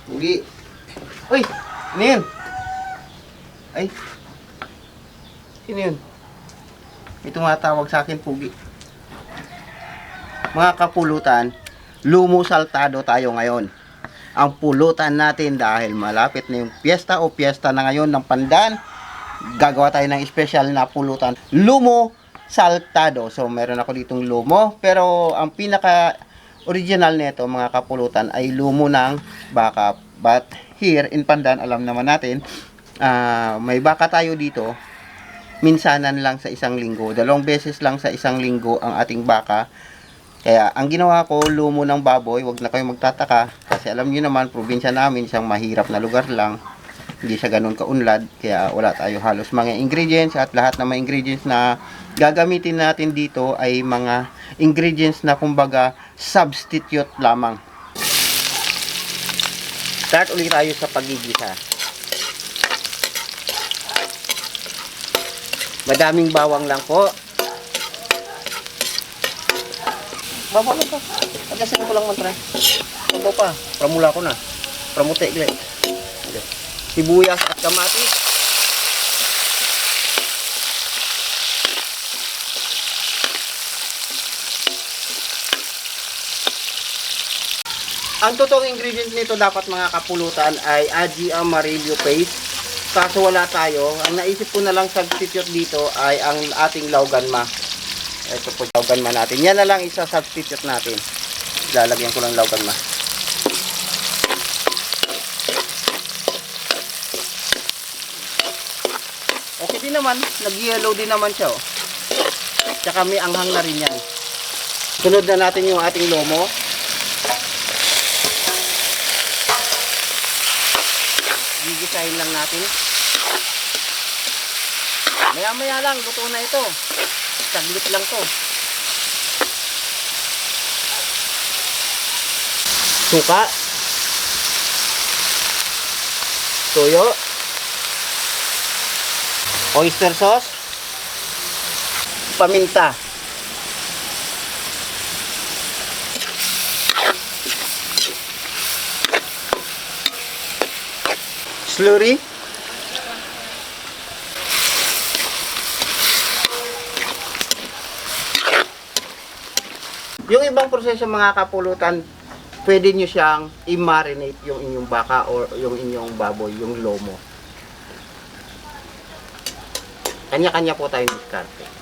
Pugi. Uy! Ano yun? Ay. Sino yun? May tumatawag sa akin, Pugi. Mga kapulutan, lumo-saltado tayo ngayon. Ang pulutan natin dahil malapit na yung piyesta o piyesta na ngayon ng Pandan, gagawa tayo ng special na pulutan. Lumo-saltado. So, meron ako ditong lumo. Pero, ang pinaka original nito mga kapulutan ay lumo ng baka. But here in Pandan, alam naman natin, may baka tayo dito. Minsanan lang sa isang linggo. 2 beses lang sa isang linggo ang ating baka. Kaya ang ginawa ko, lumo ng baboy. Huwag na kayo magtataka. Kasi alam niyo naman, probinsya namin, isang mahirap na lugar lang. Hindi siya ganun kaunlad. Kaya wala tayo halos mga ingredients. At lahat ng mga ingredients na gagamitin natin dito ay mga ingredients na kumbaga substitute lamang. Start ulit tayo sa pagigisa. Madaming bawang lang po. Bawang lang po. Pagasin ko lang mantra. Sabaw pa. Pramula ko na. Pramute. Sibuyas at kamatis. Ang totoong ingredient nito dapat mga kapulutan ay aji amarillo paste. Kaso wala tayo. Ang naisip ko na lang substitute dito ay ang ating lauganma. Ito po lauganma natin. Yan na lang isa substitute natin. Lalagyan ko lang lauganma. Okay din naman. Nag-yellow din naman siya. Oh. Tsaka may anghang na rin yan. Sunod na natin yung ating lomo. Gigisahin lang natin. Maya-maya lang, luto na ito. Saglit lang to. Suka. Toyo. Oyster sauce. Paminta. Slurry. Yung ibang proseso mga kapulutan, pwede nyo siyang i-marinate yung inyong baka o yung inyong baboy, yung lomo. Kanya-kanya po tayong diskarte.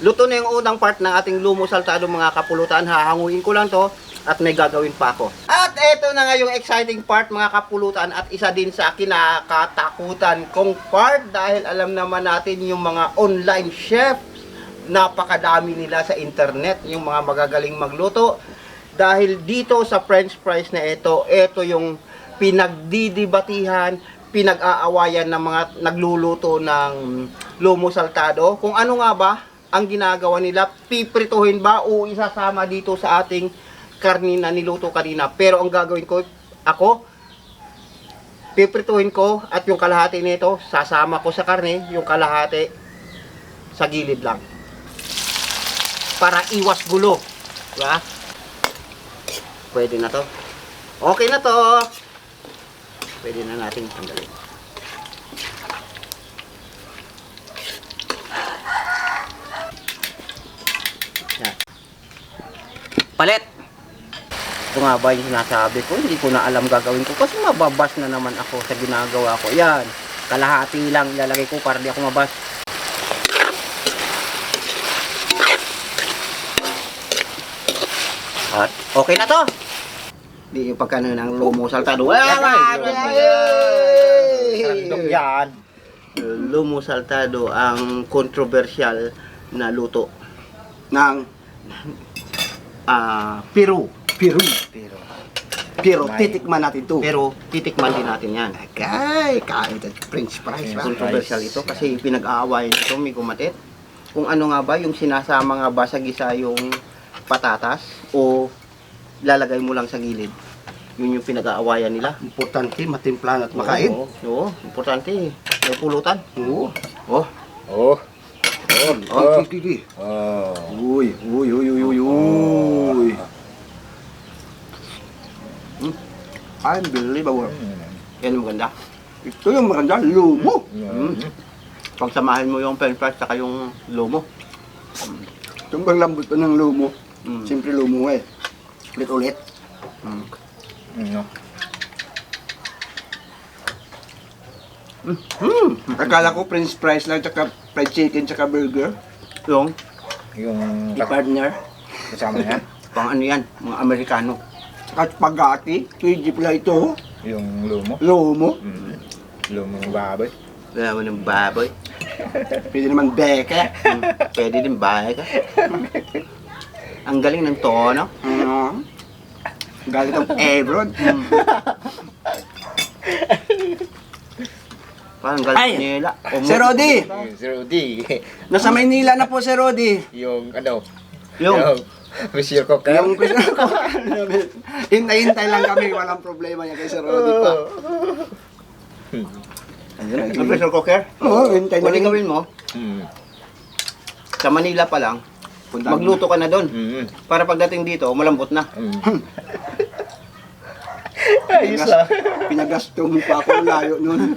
Luto na yung unang part ng ating lumo saltado mga kapulutan. Hahanguin ko lang to at may gagawin pa ako. At eto na nga yung exciting part mga kapulutan at isa din sa kinakatakutan kong part dahil alam naman natin yung mga online chef, napakadami nila sa internet, yung mga magagaling magluto. Dahil dito sa French fries na ito yung pinagdidibatihan, pinag-aawayan ng mga nagluluto ng lumo saltado. Kung ano nga ba ang ginagawa nila, piprituhin ba o isasama dito sa ating karni na niluto kanina. Pero ang gagawin ko, ako, piprituhin ko at yung kalahati nito, sasama ko sa karne, yung kalahati sa gilid lang. Para iwas gulo. Diba? Pwede na to. Okay na to. Pwede na natin tanggalin. Yan. Palit. Ito nga ba yung sinasabi ko? Hindi ko na alam gagawin ko kasi mababas na naman ako sa ginagawa ko. Yan. Kalahati lang ilalagay ko para di ako mabas. At okay na to. Di yung pagkano ng lumo saltado. Yan. Lumo saltado ang controversial na luto ng Peru. Pero titikman natin to. Pero titikman din natin yan. Okay, kain ito French fries. Controversial ito kasi pinag-aawayan ito, may kumatit. Kung ano nga ba yung sinasama nga ba sa gisa yung patatas o lalagay mo lang sa gilid. Yun yung pinag-aawayan nila. Importante, matimplan at makain. Oo, importante. May pulutan. Oo. Oh, Oh. Oh, kiki. Oh. Uy. Unbelievable. yan yung maganda. Ito yung maganda, lumo. Pagsamahin mo yung french fries saka yung lomo. Tumbang lambot pa ng lumo. Mm. Siyempre lumo eh. Ulit-ulit. Akala ko french fries lang, tsaka fried chicken, tsaka burger. Yung Yung Partner. kasama niya. pang ano yan, mga Amerikano. Tsaka spaghetti. PG pala ito. Yung lumo. Lumo. Lumo ng baboy. Kaya mo ng baboy. Pwede naman beke. Pwede din bahay ka. Ang galing ng tono. Galit ang Ebron. Parang galing Ay! nila. Sir Rodi! Si Rudy. Nasa Maynila na po si Rodi. Yung ano. Yung Monsieur Cocker. Yung hintay-hintay lang kami, walang problema yan kay Sir Rodi pa. ang pressure cooker. Oo, hintay na Kung rin. gawin mo, sa Manila pa lang, magluto ka na doon. Para pagdating dito, malambot na. Ayos ah. Pinagasto mo pa ako layo nun.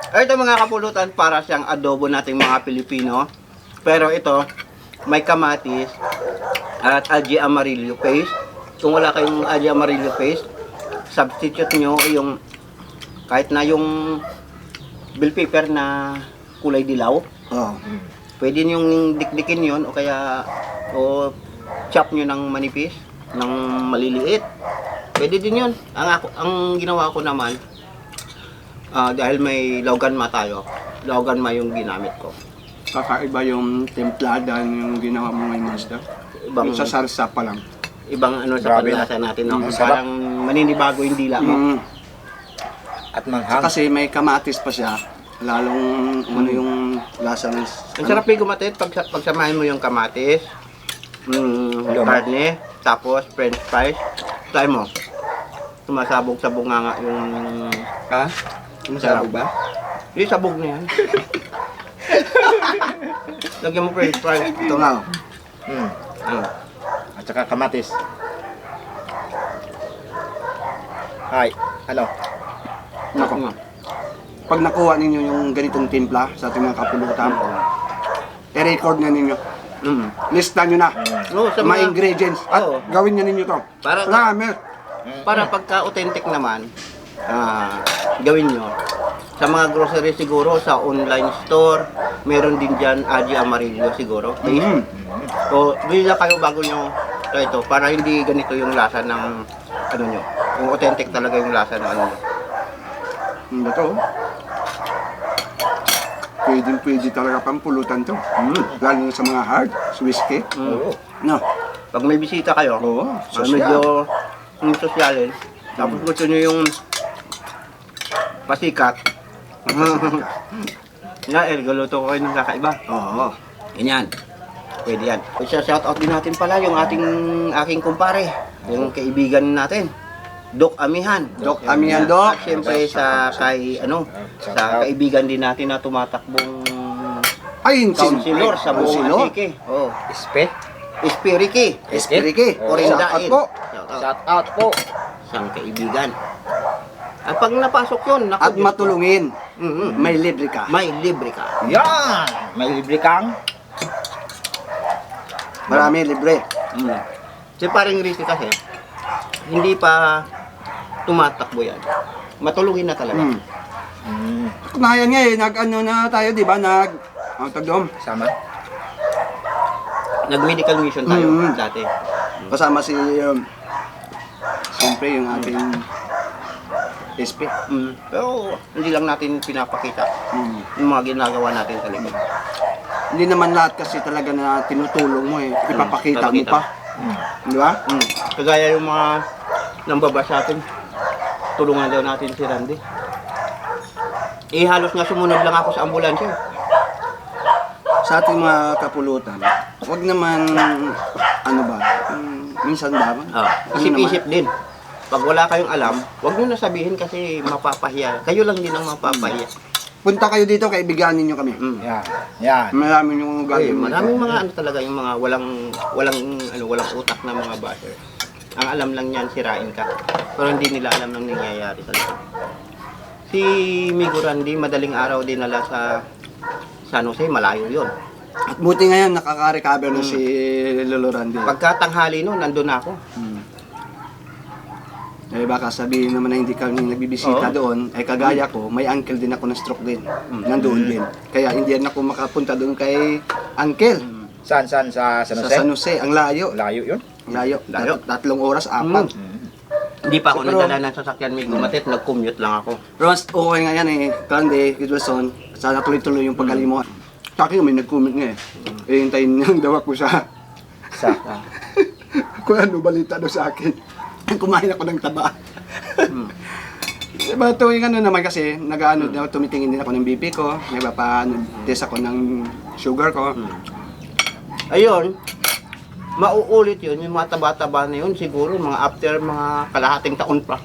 Ito mga kapulutan, para siyang adobo nating mga Pilipino. Pero ito, may kamatis at algae amarillo paste. Kung wala kayong algae amarillo paste, substitute nyo yung kahit na yung bell pepper na kulay dilaw. Oh. Pwede nyo dikdikin yon o kaya chop nyo ng manipis, ng maliliit. Pwede din yun. Ang ginawa ko naman, dahil may lauganma tayo, lauganma yung ginamit ko. Kakaiba yung templada yung ginawa mo ngayon, Master. Ibang, Yung sa sarsa pa lang. ibang ano sa Grabe panlasa natin. No? Sarap. Parang maninibago yung dila mo. At manghang. Kasi may kamatis pa siya. Lalong ano yung lasa ng... Ang sarap yung gumatit pagsamahin mo yung kamatis, karne, tapos french fries. Try mo. Sumasabog-sabog nga yung... Ha? Ano sabi ba? Yung sabog na yan. Lagyan mo french fries. Ito nga. Ano? At saka kamatis. Ay, ano? Nako. Pag nakuha ninyo yung ganitong timpla sa ating mga kapulutan, i-record na ninyo. Lista nyo na. No, sa Mga mga ingredients. At Oo. gawin nyo ninyo to. Para- Promise. para pagka-authentic naman, gawin nyo. Sa mga grocery siguro, sa online store, meron din dyan algae amarillo siguro. O, bili na kayo bago nyo ito para hindi ganito yung lasa ng ano nyo. Yung authentic talaga yung lasa ng ano nyo. Ano to? Pwede talaga pang pulutan to. Lalo na sa mga hard, whiskey. No. Pag may bisita kayo, Oo, medyo sosyalin, tapos gusto nyo yung pasikat, galuto ko kayo ng kakaiba. Oo. Ganyan. Pwede yan. Shout-out din natin pala yung aking kumpare, yung kaibigan natin, Doc Amihan. Doc Amihan, Doc. At syempre sa sa kaibigan din natin na tumatakbong Ay, councilor sa buong Councilor. Antique. Oh. Ispe. Espiriqui. Espiriqui. Orindain. Shout out po. Shout out po. Isang kaibigan. At pag napasok yun, naku, At matulungin. Mhm. May libre ka. May libre ka. Yan! May libre kang. Marami libre. Si paring Rizky kasi, hindi pa tumatakbo yan. Matulungin na talaga. Kunayan nga eh, nag-ano na tayo, di ba? Ang tagdom. Sama. Nag-medical mission tayo dati. Kasama si, siyempre yung ating SP. Pero hindi lang natin pinapakita yung mga ginagawa natin sa likod. Hindi naman lahat kasi talaga na tinutulong mo eh. Ipapakita mo Papakita. pa. Di ba? Kagaya yung mga nambabas sa atin, tulungan daw natin si Randy. Halos nga sumunod lang ako sa ambulansya. Sa ating mga kapulutan, wag naman, ano ba, minsan ba? Isip-isip din. Pag wala kayong alam, wag nyo na sabihin kasi mapapahiya. Kayo lang din ang mapapahiya. Punta kayo dito, kaibigan ninyo kami. Mm. Yan. Yan. Maraming yung Ay, gagawin. maraming mga ano talaga yung mga walang utak na mga basher. Ang alam lang niyan sirain ka. Pero hindi nila alam nang nangyayari talaga. Si Migo Randy, madaling araw dinala sa San Jose, malayo 'yon. At buti ngayon, nakaka-recover na si Lolo Randy. Pagkatanghali noon, nandun ako. Eh baka sabihin naman na hindi kami nagbibisita Oo. doon, ay kagaya ko, may uncle din ako na stroke din. Nandoon din. Kaya hindi rin ako makapunta doon kay uncle. Saan sa San Sa Jose? San Jose, ang layo. Layo yun. Ang layo. Layo. 3 oras, 4. Hindi pa ako Pero- nagdala ng sasakyan, Migo Matit, nag-commute lang ako. Pero mas okay nga yan eh. Grande, Wilson, sana tuloy-tuloy yung pagaling mo. Sa akin, may nag-comment nga eh. Hintayin niyang daw ako sa... Sa kung ano balita daw sa akin. Kumain ako ng taba. Diba tuwing ano naman kasi, nag-ano, tumitingin din ako ng BP ko, nagpapa-test ako ng sugar ko. Ayun, mauulit yun, yung mga taba-taba na yun, siguro mga after mga kalahating taon pa.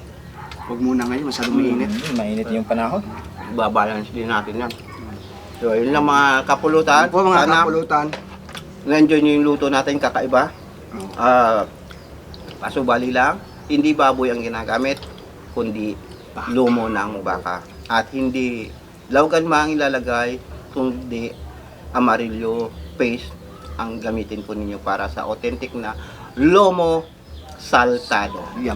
Huwag muna ngayon, masyadong mainit. Mainit yung panahon. Babalance din natin yan. So, yun lang mga kapulutan. Po mga Sana kapulutan. na-enjoy nyo yung luto natin, kakaiba. Pasubali lang, hindi baboy ang ginagamit, kundi lumo ng baka. At hindi lawgan ma ang ilalagay, kundi amarillo paste ang gamitin po ninyo para sa authentic na lomo saltado.